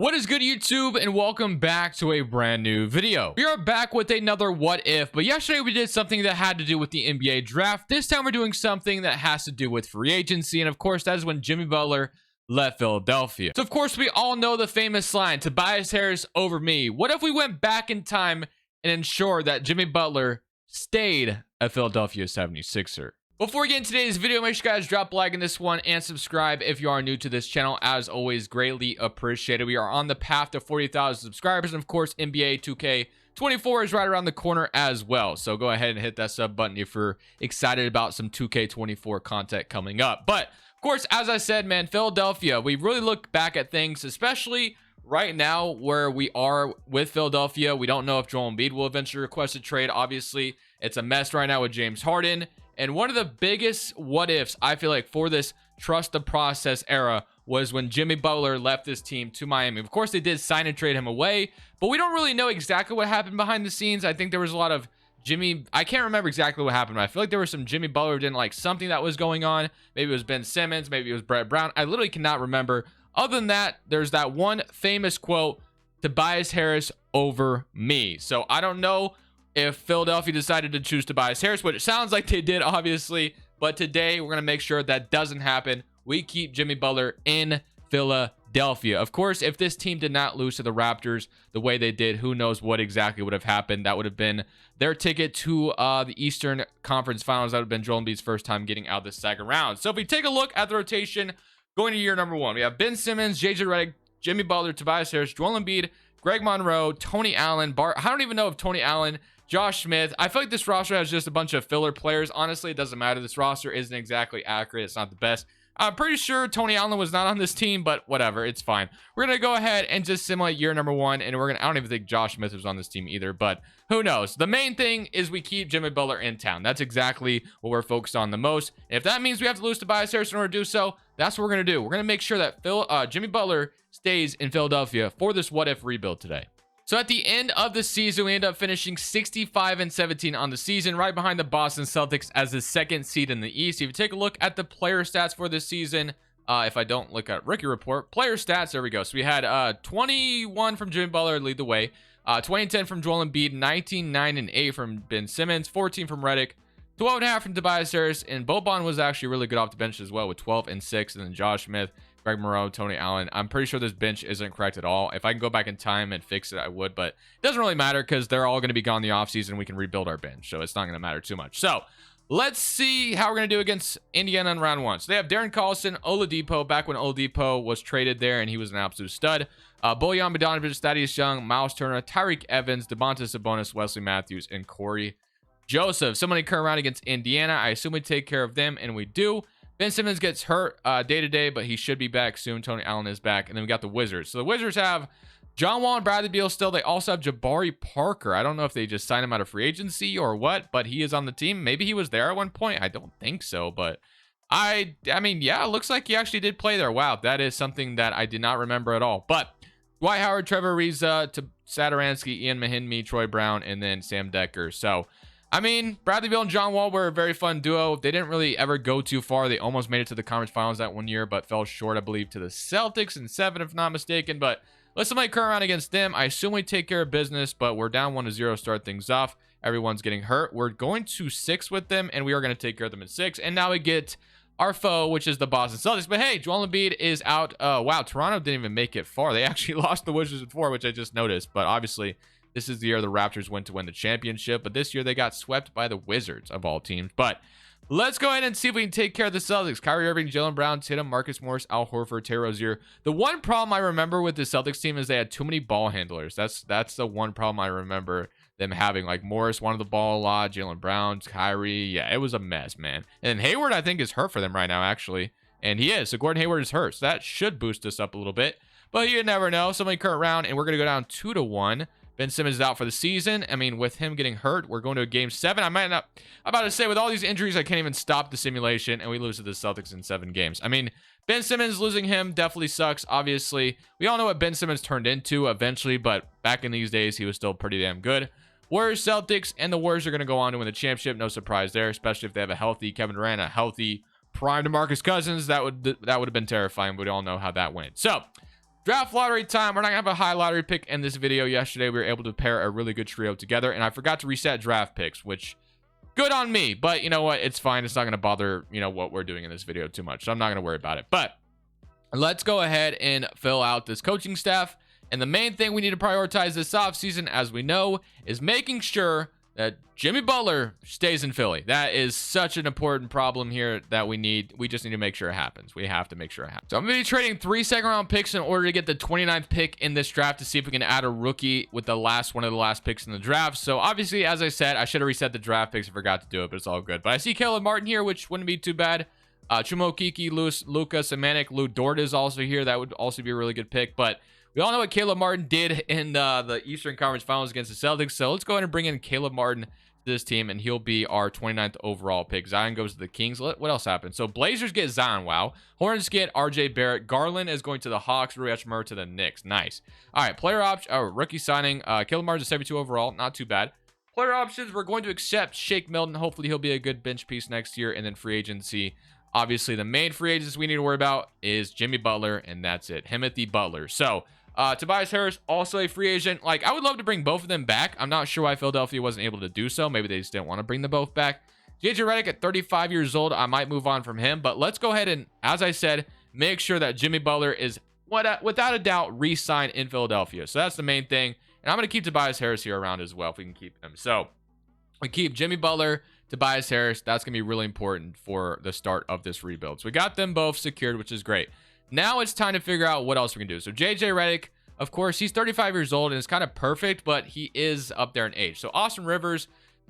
What is good, YouTube, and welcome back to a brand new video. We are back with another what if, but yesterday we did something that had to do with the NBA draft. This time we're doing something that has to do with free agency, and of course that is when Jimmy Butler left Philadelphia. So of course we all know the famous line, Tobias Harris over me. What if we went back in time and ensured that Jimmy Butler stayed a Philadelphia 76er? Before we get into today's video, make sure you guys drop a like in this one and subscribe if you are new to this channel. As always, greatly appreciated. We are on the path to 40,000 subscribers, and of course, NBA 2K24 is right around the corner as well. So go ahead and hit that sub button if you're excited about some 2K24 content coming up. But of course, as I said, man, Philadelphia, we really look back at things, especially right now where we are with Philadelphia. We don't know if Joel Embiid will eventually request a trade. Obviously, it's a mess right now with James Harden. And one of the biggest what ifs I feel like for this trust the process era was when Jimmy Butler left this team to Miami. Of course, they did sign and trade him away, but we don't really know exactly what happened behind the scenes. I think there was a lot of I can't remember exactly what happened, but I feel like there was some Jimmy Butler didn't like something that was going on. Maybe it was Ben Simmons, maybe it was Brett Brown. I literally cannot remember. Other than that, there's that one famous quote, Tobias Harris over me. So I don't know if Philadelphia decided to choose Tobias Harris, which it sounds like they did, obviously. But today, we're going to make sure that doesn't happen. We keep Jimmy Butler in Philadelphia. Of course, if this team did not lose to the Raptors the way they did, who knows what exactly would have happened. That would have been their ticket to the Eastern Conference Finals. That would have been Joel Embiid's first time getting out of the second round. So if we take a look at the rotation going to year number one, we have Ben Simmons, JJ Redick, Jimmy Butler, Tobias Harris, Joel Embiid, Greg Monroe, Tony Allen, I don't even know if Tony Allen, Josh Smith. I feel like this roster has just a bunch of filler players. Honestly, it doesn't matter. This roster isn't exactly accurate. It's not the best. I'm pretty sure Tony Allen was not on this team, but whatever. It's fine. We're going to go ahead and just simulate year number one, and I don't even think Josh Smith was on this team either, but who knows? The main thing is we keep Jimmy Butler in town. That's exactly what we're focused on the most. And if that means we have to lose to Tobias Harris in order to do so, that's what we're going to do. We're going to make sure that Jimmy Butler stays in Philadelphia for this what-if rebuild today. So at the end of the season, we end up finishing 65-17 on the season, right behind the Boston Celtics as the second seed in the East. If you take a look at the player stats for this season, if I don't look at rookie report, player stats, there we go. So we had 21 from Jimmy Butler lead the way, 20-10 from Joel Embiid, 19-9-8 from Ben Simmons, 14 from Redick, 12.5 from Tobias Harris, and Boban was actually really good off the bench as well with 12-6, and then Josh Smith, Greg Monroe, Tony Allen. I'm pretty sure this bench isn't correct at all. If I can go back in time and fix it, I would, but it doesn't really matter because they're all going to be gone in the offseason. We can rebuild our bench, so it's not going to matter too much. So let's see how we're going to do against Indiana in round one. So they have Darren Collison, Oladipo, back when Oladipo was traded there, and he was an absolute stud. Bojan Bogdanovic, Thaddeus Young, Miles Turner, Tyreek Evans, Domantas Sabonis, Wesley Matthews, and Corey Joseph. Somebody current round against Indiana. I assume we take care of them, and we do. Ben Simmons gets hurt day to day, but he should be back soon. Tony Allen is back. And then we got the Wizards. So the Wizards have John Wall and Bradley Beal still. They also have Jabari Parker. I don't know if they just signed him out of free agency or what, but he is on the team. Maybe he was there at one point. I don't think so, but I mean, yeah, it looks like he actually did play there. Wow, that is something that I did not remember at all. But Dwight Howard, Trevor Ariza, to Satoransky, Ian Mahinmi, Troy Brown, and then Sam Decker. So I mean, Bradley Beal and John Wall were a very fun duo. They didn't really ever go too far. They almost made it to the conference finals that one year, but fell short, I believe, to the Celtics in 7, if not mistaken. But let's somebody current around against them. I assume we take care of business, but we're down 1-0, start things off. Everyone's getting hurt. We're going to 6 with them, and we are going to take care of them at 6. And now we get our foe, which is the Boston Celtics. But hey, Joel Embiid is out. Wow, Toronto didn't even make it far. They actually lost the Wizards at 4, which I just noticed. But obviously, this is the year the Raptors went to win the championship, but this year they got swept by the Wizards of all teams. But let's go ahead and see if we can take care of the Celtics. Kyrie Irving, Jaylen Brown, Tatum, Marcus Morris, Al Horford, Terry Rozier. The one problem I remember with the Celtics team is they had too many ball handlers. That's the one problem I remember them having. Like Morris wanted the ball a lot, Jaylen Brown, Kyrie. Yeah, it was a mess, man. And Hayward, I think, is hurt for them right now, actually. And he is. So Gordon Hayward is hurt. So that should boost us up a little bit. But you never know. Somebody current round, and we're going to go down 2-1. Ben Simmons is out for the season. I mean, with him getting hurt, we're going to a game 7. I'm about to say, with all these injuries, I can't even stop the simulation, and we lose to the Celtics in 7 games. I mean, Ben Simmons, losing him definitely sucks, obviously. We all know what Ben Simmons turned into eventually, but back in these days, he was still pretty damn good. Warriors, Celtics, and the Warriors are going to go on to win the championship. No surprise there, especially if they have a healthy Kevin Durant, a healthy prime DeMarcus Cousins. That would have been terrifying, but we all know how that went. So, Draft lottery time. We're not going to have a high lottery pick in this video. Yesterday, we were able to pair a really good trio together, and I forgot to reset draft picks, which good on me. But you know what? It's fine. It's not going to bother, what we're doing in this video too much, so I'm not going to worry about it. But let's go ahead and fill out this coaching staff. And the main thing we need to prioritize this offseason, as we know, is making sure that Jimmy Butler stays in Philly. That is such an important problem here that we just need to make sure it happens. We have to make sure it happens. So I'm going to be trading 3 second-round picks in order to get the 29th pick in this draft to see if we can add a rookie with the last one of the last picks in the draft. So obviously, as I said, I should have reset the draft picks. I forgot to do it, but it's all good. But I see Caleb Martin here, which wouldn't be too bad. Chumo Kiki, Luka Samanik, Lou Dort is also here. That would also be a really good pick. But we all know what Caleb Martin did in the Eastern Conference Finals against the Celtics. So let's go ahead and bring in Caleb Martin to this team, and he'll be our 29th overall pick. Zion goes to the Kings. What else happened? So Blazers get Zion. Wow. Hornets get RJ Barrett. Garland is going to the Hawks. Rui Hachimura to the Knicks. Nice. All right. Player option. Rookie signing. Caleb Martin is 72 overall. Not too bad. Player options. We're going to accept Shake Milton. Hopefully he'll be a good bench piece next year. And then free agency. Obviously, the main free agents we need to worry about is Jimmy Butler, and that's it. Timothy Butler. So Tobias Harris, also a free agent. Like, I would love to bring both of them back. I'm not sure why Philadelphia wasn't able to do so. Maybe they just didn't want to bring them both back. JJ Redick at 35 years old. I might move on from him. But let's go ahead and, as I said, make sure that Jimmy Butler is, without a doubt, re-signed in Philadelphia. So that's the main thing. And I'm going to keep Tobias Harris here around as well if we can keep him. So we keep Jimmy Butler, Tobias Harris. That's going to be really important for the start of this rebuild. So we got them both secured, which is great. Now it's time to figure out what else we can do. So JJ Redick, of course, he's 35 years old and it's kind of perfect, but he is up there in age. So Austin Rivers,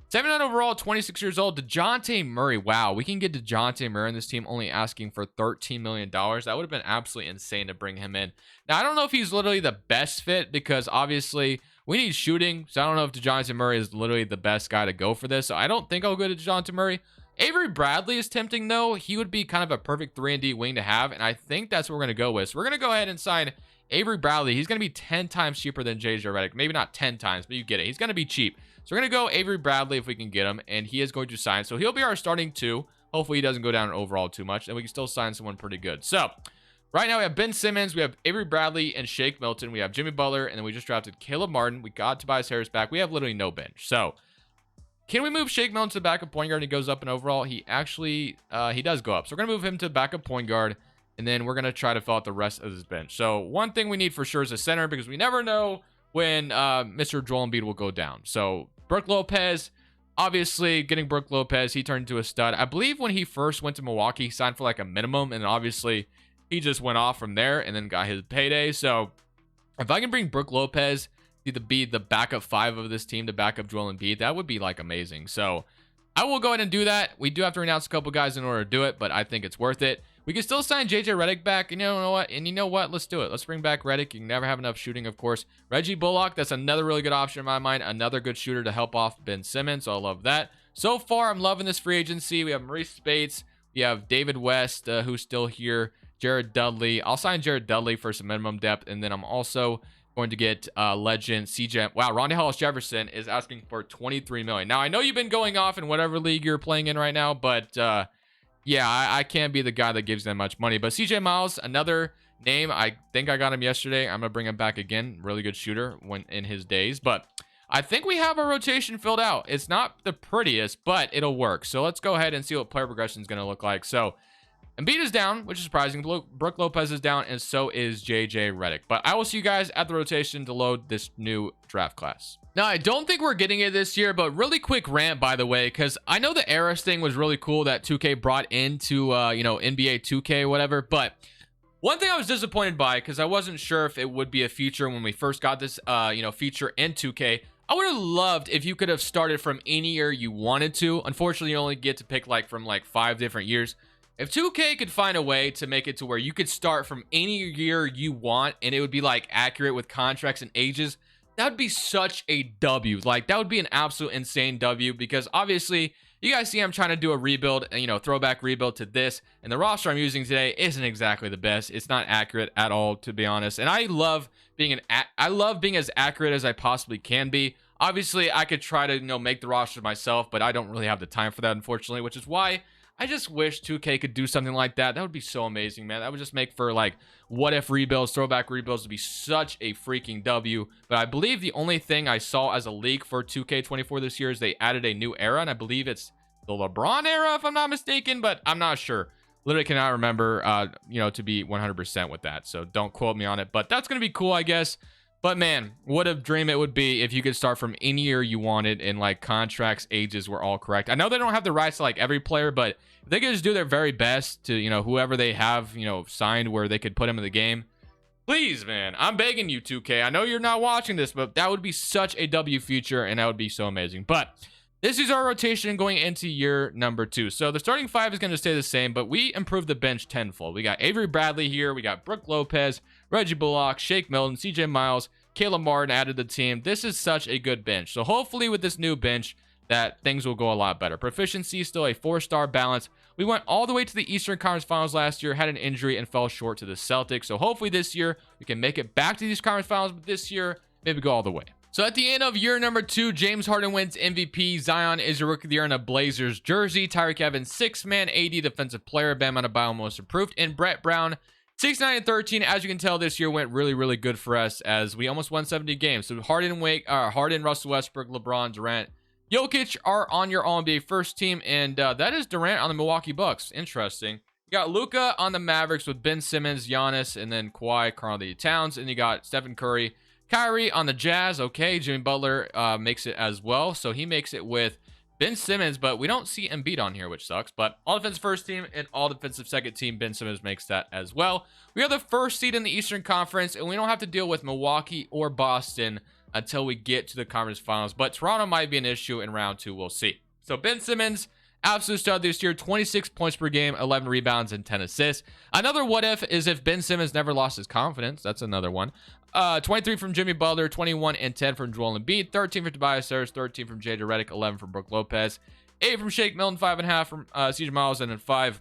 79 overall, 26 years old. DeJounte Murray. Wow, we can get DeJounte Murray in this team, only asking for $13 million. That would have been absolutely insane to bring him in. Now, I don't know if he's literally the best fit because obviously we need shooting. So I don't know if DeJounte Murray is literally the best guy to go for this. So I don't think I'll go to DeJounte Murray. Avery Bradley is tempting, though. He would be kind of a perfect 3-and-D wing to have, and I think that's what we're going to go with. So we're going to go ahead and sign Avery Bradley. He's going to be 10 times cheaper than JJ Redick. Maybe not 10 times, but you get it. He's going to be cheap. So we're going to go Avery Bradley if we can get him, and he is going to sign. So he'll be our starting 2. Hopefully he doesn't go down overall too much, and we can still sign someone pretty good. So right now we have Ben Simmons, we have Avery Bradley, and Shake Milton. We have Jimmy Butler, and then we just drafted Caleb Martin. We got Tobias Harris back. We have literally no bench. So can we move Shake Milton to the backup point guard and he goes up in overall? He actually, he does go up. So we're going to move him to backup point guard, and then we're going to try to fill out the rest of his bench. So one thing we need for sure is a center because we never know when Mr. Joel Embiid will go down. So Brook Lopez, obviously getting Brook Lopez, he turned into a stud. I believe when he first went to Milwaukee, he signed for like a minimum, and obviously he just went off from there and then got his payday. So if I can bring Brook Lopez to be the backup 5 of this team to back up Joel Embiid, that would be like amazing. So I will go ahead and do that. We do have to renounce a couple guys in order to do it, but I think it's worth it. We can still sign JJ Redick back, and you know what? And you know what? Let's do it. Let's bring back Redick. You can never have enough shooting, of course. Reggie Bullock, that's another really good option in my mind. Another good shooter to help off Ben Simmons, so I love that. So far, I'm loving this free agency. We have Maurice Spates. We have David West, who's still here. Jared Dudley. I'll sign Jared Dudley for some minimum depth, and then I'm also going to get legend CJ. Wow, Rondae Hollis Jefferson is asking for $23 million. Now, I know you've been going off in whatever league you're playing in right now, but yeah, I can't be the guy that gives them much money. But CJ Miles, another name. I think I got him yesterday. I'm going to bring him back again. Really good shooter when in his days. But I think we have our rotation filled out. It's not the prettiest, but it'll work. So let's go ahead and see what player progression is going to look like. So Embiid is down, which is surprising. Brook Lopez is down, and so is JJ Redick. But I will see you guys at the rotation to load this new draft class. Now, I don't think we're getting it this year, but really quick rant, by the way, because I know the MyEras thing was really cool that 2K brought into, NBA 2K or whatever. But one thing I was disappointed by, because I wasn't sure if it would be a feature when we first got this, feature in 2K. I would have loved if you could have started from any year you wanted to. Unfortunately, you only get to pick from 5 different years. If 2K could find a way to make it to where you could start from any year you want and it would be accurate with contracts and ages, that would be such a W. That would be an absolute insane W, because obviously you guys see I'm trying to do a rebuild, throwback rebuild to this, and the roster I'm using today isn't exactly the best. It's not accurate at all, to be honest. And I love being as accurate as I possibly can be. Obviously, I could try to make the roster myself, but I don't really have the time for that, unfortunately, which is why I just wish 2K could do something like that. That would be so amazing, man. That would just make for like what if rebuilds, throwback rebuilds would be such a freaking W. But I believe the only thing I saw as a leak for 2K24 this year is they added a new era, and I believe it's the LeBron era, if I'm not mistaken, but I'm not sure. Literally cannot remember, to be 100% with that. So don't quote me on it, but that's going to be cool, I guess. But man, what a dream it would be if you could start from any year you wanted and like contracts, ages were all correct. I know they don't have the rights to like every player, but if they could just do their very best to, whoever they have, signed where they could put him in the game. Please, man, I'm begging you, 2K. I know you're not watching this, but that would be such a W feature and that would be so amazing. But this is our rotation going into year number 2. So the starting 5 is going to stay the same, but we improved the bench tenfold. We got Avery Bradley here. We got Brook Lopez, Reggie Bullock, Shake Milton, CJ Miles, Caleb Martin added to the team. This is such a good bench. So hopefully with this new bench that things will go a lot better. Proficiency still a 4-star balance. We went all the way to the Eastern Conference Finals last year, had an injury, and fell short to the Celtics. So hopefully this year we can make it back to these conference finals, but this year maybe go all the way. So at the end of year number 2, James Harden wins MVP. Zion is your rookie of the year in a Blazers jersey. Tyreek Evans, 6-man 80 defensive player. Bam Adebayo most improved. And Brett Brown, 6-9-13. As you can tell, this year went really, really good for us as we almost won 70 games. So Harden, Russell Westbrook, LeBron, Durant, Jokic are on your All-NBA first team. And that is Durant on the Milwaukee Bucks. Interesting. You got Luka on the Mavericks with Ben Simmons, Giannis, and then Kawhi, Karl-Anthony Towns. And you got Stephen Curry, Kyrie on the Jazz. Okay, Jimmy Butler makes it as well. So he makes it with Ben Simmons, but we don't see Embiid on here, which sucks. But all defensive first team and all defensive second team, Ben Simmons makes that as well. We are the first seed in the Eastern Conference, and we don't have to deal with Milwaukee or Boston until we get to the conference finals. But Toronto might be an issue in round 2. We'll see. So Ben Simmons, absolute stud this year, 26 points per game, 11 rebounds, and 10 assists. Another what if is if Ben Simmons never lost his confidence. That's another one. 23 from Jimmy Butler, 21 and 10 from Joel Embiid, 13 from Tobias Harris, 13 from J.J. Redick, 11 from Brook Lopez, 8 from Shake Milton, 5.5 from CJ Miles, and then 5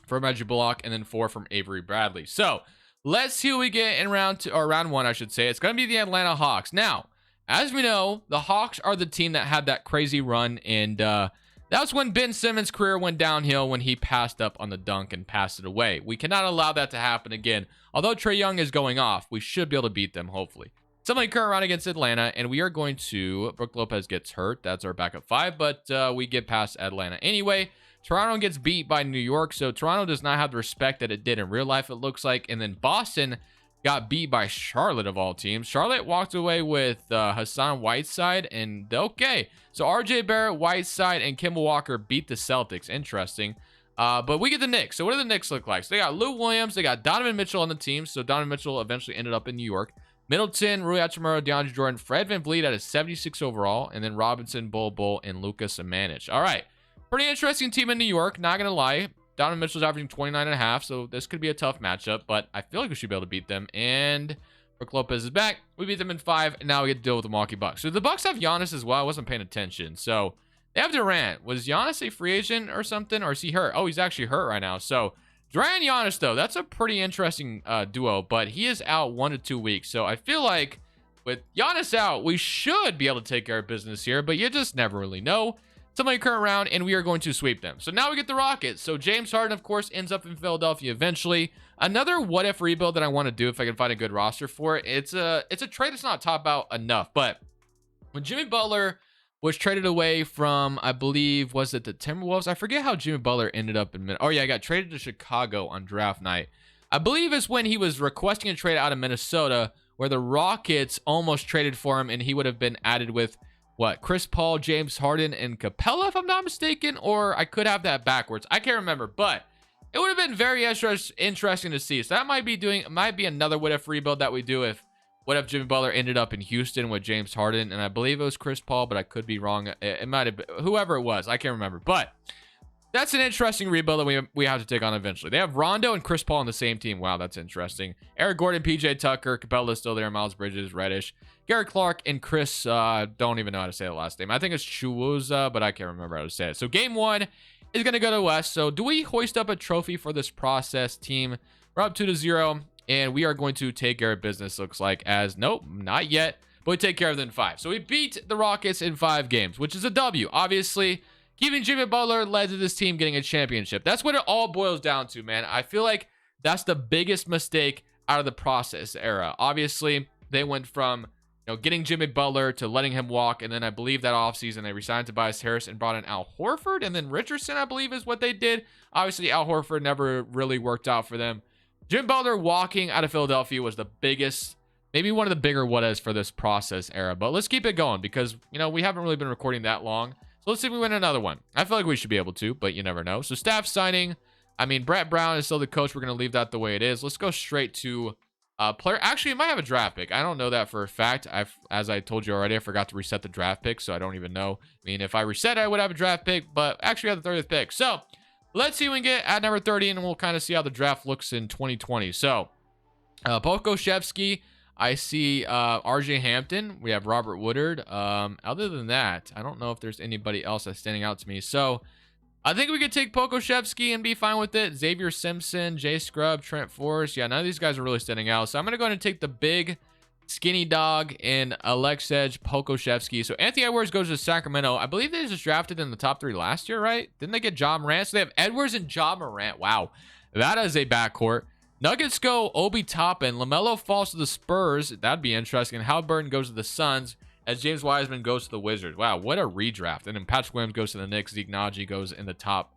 from Reggie Bullock, and then 4 from Avery Bradley. So let's see who we get in round 1, I should say. It's going to be the Atlanta Hawks. Now, as we know, the Hawks are the team that had that crazy run, and that's when Ben Simmons' career went downhill when he passed up on the dunk and passed it away. We cannot allow that to happen again. Although Trae Young is going off, we should be able to beat them, hopefully. Somebody current round against Atlanta, and we are going to... Brook Lopez gets hurt. That's our backup 5, but we get past Atlanta anyway. Toronto gets beat by New York, so Toronto does not have the respect that it did in real life, it looks like. And then Boston got beat by Charlotte, of all teams. Charlotte walked away with Hassan Whiteside, and okay. So RJ Barrett, Whiteside, and Kemba Walker beat the Celtics. Interesting. But we get the Knicks. So what do the Knicks look like? So they got Lou Williams. They got Donovan Mitchell on the team. So Donovan Mitchell eventually ended up in New York. Middleton, Rui Hachimura, DeAndre Jordan, Fred VanVleet at a 76 overall. And then Robinson, Bol, and Lucas Samanic. All right. Pretty interesting team in New York. Not going to lie. Donovan Mitchell's averaging 29.5. So this could be a tough matchup. But I feel like we should be able to beat them. And Brook Lopez is back. We beat them in 5. And now we get to deal with the Milwaukee Bucks. So the Bucks have Giannis as well. I wasn't paying attention. So... they have Durant. Was Giannis a free agent or something? Or is he hurt? Oh, he's actually hurt right now. So, Durant and Giannis, though, that's a pretty interesting duo. But he is out 1 to 2 weeks. So, I feel like with Giannis out, we should be able to take care of business here. But you just never really know. Somebody current round, and we are going to sweep them. So, now we get the Rockets. So, James Harden, of course, ends up in Philadelphia eventually. Another what-if rebuild that I want to do if I can find a good roster for it. It's a trade that's not top out enough. But when Jimmy Butler... was traded away from, I believe, was it the Timberwolves? I forget how Jimmy Butler ended up in Minnesota. Oh, yeah, I got traded to Chicago on draft night. I believe it's when he was requesting a trade out of Minnesota where the Rockets almost traded for him, and he would have been added with, what, Chris Paul, James Harden, and Capella, if I'm not mistaken? Or I could have that backwards. I can't remember, but it would have been very interesting to see. So that might be another what-if rebuild that we do if what if Jimmy Butler ended up in Houston with James Harden? And I believe it was Chris Paul, but I could be wrong. It might have been whoever it was. I can't remember. But that's an interesting rebuild that we have to take on eventually. They have Rondo and Chris Paul on the same team. Wow, that's interesting. Eric Gordon, PJ Tucker, Capella's still there. Miles Bridges, Reddish, Garrett Clark, and Chris, don't even know how to say the last name. I think it's Chuwuza, but I can't remember how to say it. So game 1 is going to go to West. So do we hoist up a trophy for this process team? We're up 2-0. And we are going to take care of business, looks like, as, nope, not yet. But we take care of them in 5. So we beat the Rockets in 5 games, which is a W. Obviously, keeping Jimmy Butler led to this team getting a championship. That's what it all boils down to, man. I feel like that's the biggest mistake out of the process era. Obviously, they went from getting Jimmy Butler to letting him walk, and then I believe that offseason they resigned Tobias Harris and brought in Al Horford, and then Richardson, I believe, is what they did. Obviously, Al Horford never really worked out for them. Jimmy Butler walking out of Philadelphia was the biggest, maybe one of the bigger what-ifs for this process era. But let's keep it going because, we haven't really been recording that long. So let's see if we win another one. I feel like we should be able to, but you never know. So staff signing. I mean, Brett Brown is still the coach. We're going to leave that the way it is. Let's go straight to player. Actually, it might have a draft pick. I don't know that for a fact. As I told you already, I forgot to reset the draft pick, so I don't even know. I mean, if I reset it, I would have a draft pick, but actually I have the 30th pick. So let's see what we can get at number 30, and we'll kind of see how the draft looks in 2020. So Pokusevski, I see RJ Hampton. We have Robert Woodard. Other than that, I don't know if there's anybody else that's standing out to me. So I think we could take Pokusevski and be fine with it. Xavier Simpson, Jay Scrubb, Trent Forrest. Yeah, none of these guys are really standing out. So I'm going to go ahead and take the big skinny dog in Alexej Pokusevski. So Anthony Edwards goes to Sacramento. I believe they just drafted in the top 3 last year, right? Didn't they get Ja Morant? So they have Edwards and Ja Morant. Wow. That is a backcourt. Nuggets go Obi Toppin. LaMelo falls to the Spurs. That'd be interesting. And Halliburton goes to the Suns as James Wiseman goes to the Wizards. Wow, what a redraft. And then Patrick Williams goes to the Knicks. Zeke Naji goes in the top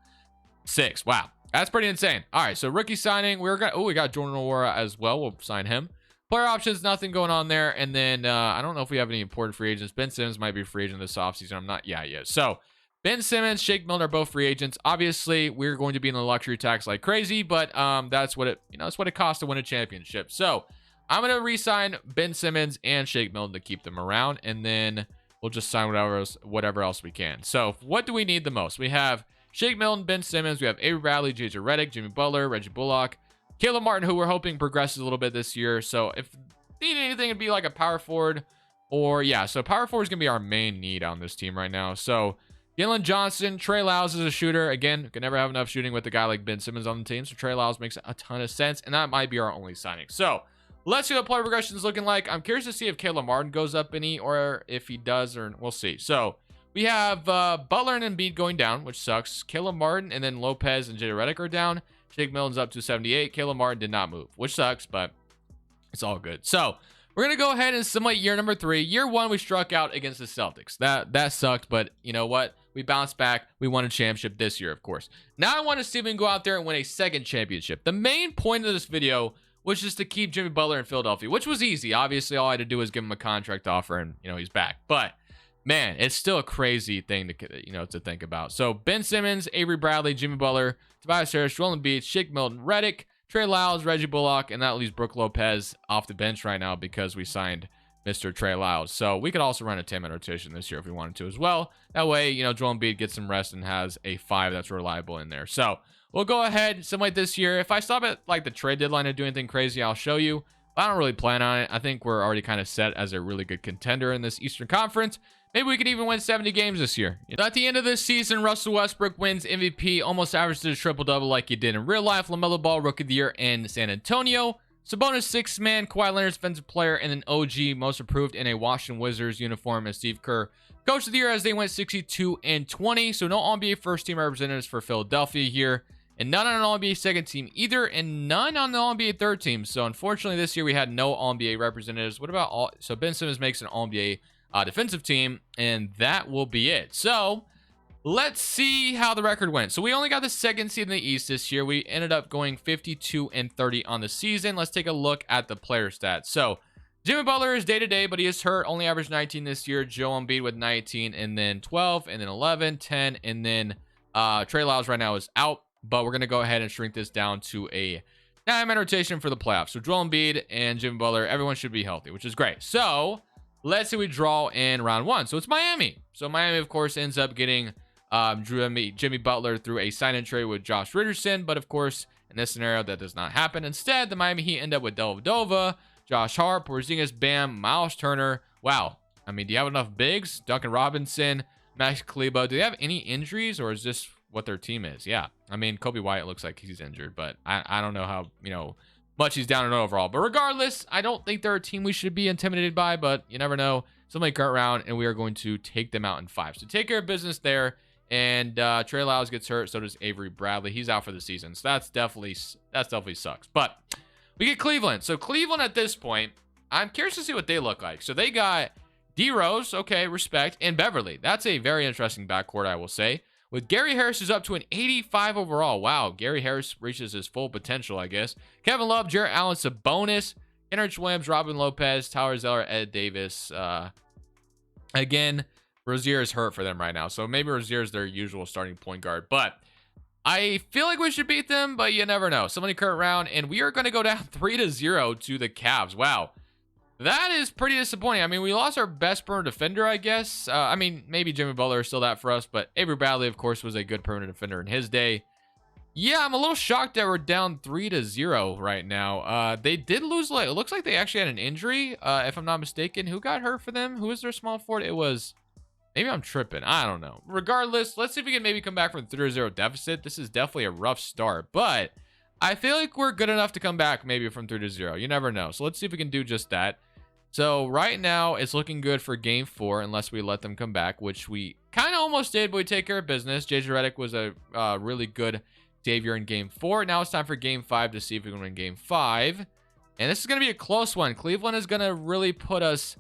6. Wow, that's pretty insane. All right, so rookie signing. We got Jordan Nwora as well. We'll sign him. Player options, nothing going on there. And then I don't know if we have any important free agents. Ben Simmons might be a free agent this offseason. I'm not. Yeah. So Ben Simmons, Shake Milton are both free agents. Obviously, we're going to be in the luxury tax like crazy, but that's what it costs to win a championship. So I'm going to re-sign Ben Simmons and Shake Milton to keep them around, and then we'll just sign whatever else we can. So what do we need the most? We have Shake Milton, Ben Simmons. We have Avery Bradley, JJ Redick, Jimmy Butler, Reggie Bullock, Caleb Martin, who we're hoping progresses a little bit this year. So if need anything, it'd be like a power forward or, yeah. So power forward is going to be our main need on this team right now. So Jalen Johnson, Trey Lyles is a shooter. Again, can never have enough shooting with a guy like Ben Simmons on the team. So Trey Lyles makes a ton of sense, and that might be our only signing. So let's see what player progression is looking like. I'm curious to see if Caleb Martin goes up any, or if he does, or we'll see. So we have Butler and Embiid going down, which sucks. Caleb Martin and then Lopez and JJ Redick are down. Shake Milton's up to 78. Caleb Martin did not move, which sucks, but it's all good. So we're going to go ahead and simulate year number 3. Year 1, we struck out against the Celtics. That sucked, but you know what? We bounced back. We won a championship this year, of course. Now I want to see if we can go out there and win a second championship. The main point of this video was just to keep Jimmy Butler in Philadelphia, which was easy. Obviously, all I had to do was give him a contract offer, and he's back. But man, it's still a crazy thing to think about. So Ben Simmons, Avery Bradley, Jimmy Butler, Tobias Harris, Joel Embiid, Shake Milton, Redick, Trey Lyles, Reggie Bullock, and that leaves Brook Lopez off the bench right now because we signed Mr. Trey Lyles. So we could also run a 10-man rotation this year if we wanted to as well. That way, Joel Embiid gets some rest and has a 5 that's reliable in there. So we'll go ahead, simulate this year. If I stop at like the trade deadline and do anything crazy, I'll show you. But I don't really plan on it. I think we're already kind of set as a really good contender in this Eastern Conference. Maybe we can even win 70 games this year. So at the end of this season, Russell Westbrook wins MVP, almost averaged a triple-double like he did in real life. LaMelo Ball, Rookie of the Year in San Antonio. Sabonis, 6th man. Kawhi Leonard, Defensive Player, and then OG, most approved in a Washington Wizards uniform, as Steve Kerr, Coach of the Year, as they went 62-20. So no All-NBA first-team representatives for Philadelphia here, and none on an All-NBA second team either, and none on the All-NBA third team. So unfortunately, this year we had no All-NBA representatives. What about so Ben Simmons makes an All-NBA defensive team, and that will be it. So let's see how the record went. So we only got the 2nd seed in the East this year. We ended up going 52-30 on the season. Let's take a look at the player stats. So Jimmy Butler is day-to-day, but he is hurt. Only averaged 19 this year. Joel Embiid with 19, and then 12, and then 11, 10, and then Trey Lyles right now is out. But we're going to go ahead and shrink this down to a 9-man rotation for the playoffs. So Joel Embiid and Jimmy Butler, everyone should be healthy, which is great. So let's say we draw in round 1. So it's Miami. So Miami, of course, ends up getting Jimmy Butler through a sign-and trade with Josh Richardson. But, of course, in this scenario, that does not happen. Instead, the Miami Heat end up with Dellavedova, Josh Hart, Porzingis, Bam, Miles Turner. Wow. I mean, do you have enough bigs? Duncan Robinson, Max Kleba. Do they have any injuries, or is this what their team is? Yeah. I mean, Kobe White looks like he's injured, but I don't know how, much he's down in overall. But regardless, I don't think they're a team we should be intimidated by, but you never know. Somebody cut around, and we are going to take them out in 5. So take care of business there And Trey Lyles gets hurt. So does Avery Bradley. He's out for the season. So that's definitely sucks. But we get Cleveland. So Cleveland at this point, I'm curious to see what they look like. So they got D Rose, okay, respect, and Beverly. That's a very interesting backcourt, I will say. With Gary Harris is up to an 85 overall. Wow, Gary Harris reaches his full potential, I guess. Kevin Love, Jarrett Allen, Sabonis, Henrich Williams, Robin Lopez, Tyler Zeller, Ed Davis. Again, Rozier is hurt for them right now, so maybe Rozier is their usual starting point guard. But I feel like we should beat them, but you never know. Somebody current round, and we are going to go down 3-0 to the Cavs. Wow. That is pretty disappointing. I mean, we lost our best perimeter defender, I guess. I mean, maybe Jimmy Butler is still that for us, but Avery Bradley, of course, was a good perimeter defender in his day. Yeah, I'm a little shocked that we're down 3-0 right now. They did lose, like, it looks like they actually had an injury, if I'm not mistaken. Who got hurt for them? Who was their small forward? It was, maybe I'm tripping. I don't know. Regardless, let's see if we can maybe come back from 3-0 deficit. This is definitely a rough start, but I feel like we're good enough to come back maybe from 3-0. You never know. So let's see if we can do just that. So right now it's looking good for game 4 unless we let them come back, which we kind of almost did, but we take care of business. JJ Redick was a really good savior in game 4. Now it's time for game 5 to see if we can win game 5. And this is going to be a close one. Cleveland is going to really put us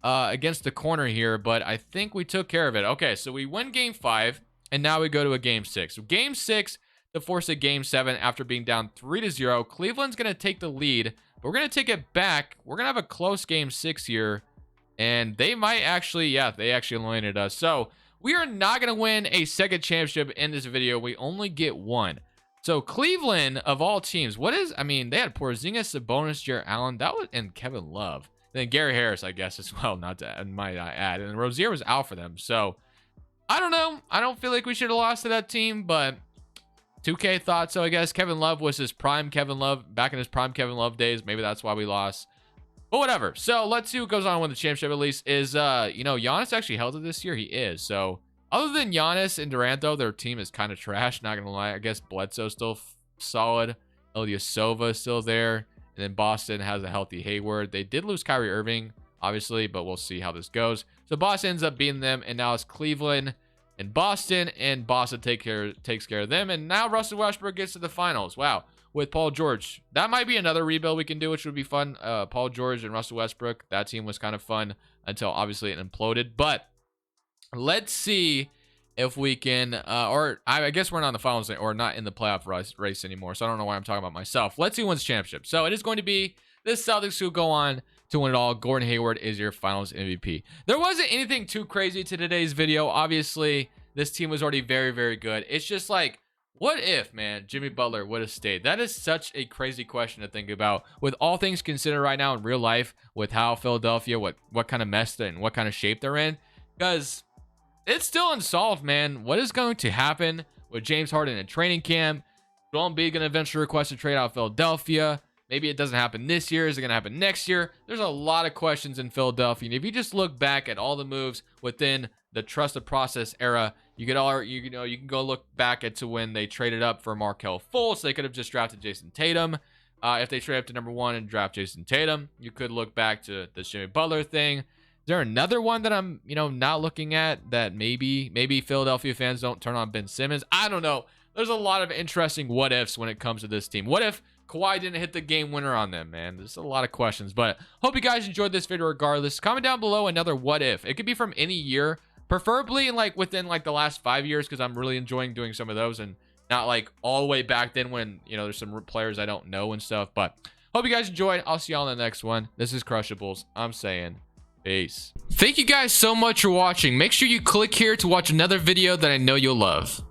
against the corner here, but I think we took care of it. Okay, so we win game 5, and now we go to a game 6. So game 6 to force a game 7 after being down 3-0. Cleveland's going to take the lead. We're going to take it back. We're going to have a close game 6 here. And they might actually, yeah, they actually eliminated us. So we are not going to win a second championship in this video. We only get one. So Cleveland, of all teams, I mean, they had Porzingis, Sabonis, Jarrett Allen, and Kevin Love. And then Gary Harris, I guess, as well, might I add. And Rozier was out for them. So I don't know. I don't feel like we should have lost to that team, but 2K thought so, I guess. Kevin Love was his prime Kevin Love, back in his prime Kevin Love days. Maybe that's why we lost. But whatever. So let's see what goes on with the championship at least. Is, you know, Giannis actually held it this year? He is. So other than Giannis and Durant, though, their team is kind of trash. Not going to lie. I guess Bledsoe's still solid. Ilyasova is still there. And then Boston has a healthy Hayward. They did lose Kyrie Irving, obviously, but we'll see how this goes. So Boston ends up beating them. And now it's Cleveland and Boston, and Boston takes care of them. And now Russell Westbrook gets to the finals. Wow. With Paul George. That might be another rebuild we can do, which would be fun. Paul George and Russell Westbrook. That team was kind of fun until obviously it imploded. But let's see if we can, or I guess we're not in the finals or not in the playoff race anymore. So I don't know why I'm talking about myself. Let's see who wins the championship. So it is going to be the Celtics who go on to win it all. Gordon Hayward is your finals MVP. There wasn't anything too crazy to today's video. Obviously, this team was already very, very good. It's just like, what if, man, Jimmy Butler would have stayed? That is such a crazy question to think about. With all things considered right now in real life, with how Philadelphia, what kind of mess and what kind of shape they're in, because it's still unsolved, man. What is going to happen with James Harden in training camp? Joel Embiid going to eventually request a trade out of Philadelphia. Maybe it doesn't happen this year. Is it going to happen next year? There's a lot of questions in Philadelphia. And if you just look back at all the moves within the trusted process era, you can go look back at to when they traded up for Markelle Fultz. They could have just drafted Jason Tatum. If they trade up to number 1 and draft Jason Tatum, you could look back to the Jimmy Butler thing. Is there another one that I'm, not looking at that maybe Philadelphia fans don't turn on Ben Simmons? I don't know. There's a lot of interesting what ifs when it comes to this team. What if Kawhi didn't hit the game winner on them, man? There's a lot of questions, but hope you guys enjoyed this video regardless. Comment down below another what if. It could be from any year, preferably within the last 5 years, because I'm really enjoying doing some of those and not all the way back then when, there's some players I don't know and stuff. But hope you guys enjoyed. I'll see y'all in the next one. This is Crushables. I'm saying peace. Thank you guys so much for watching. Make sure you click here to watch another video that I know you'll love.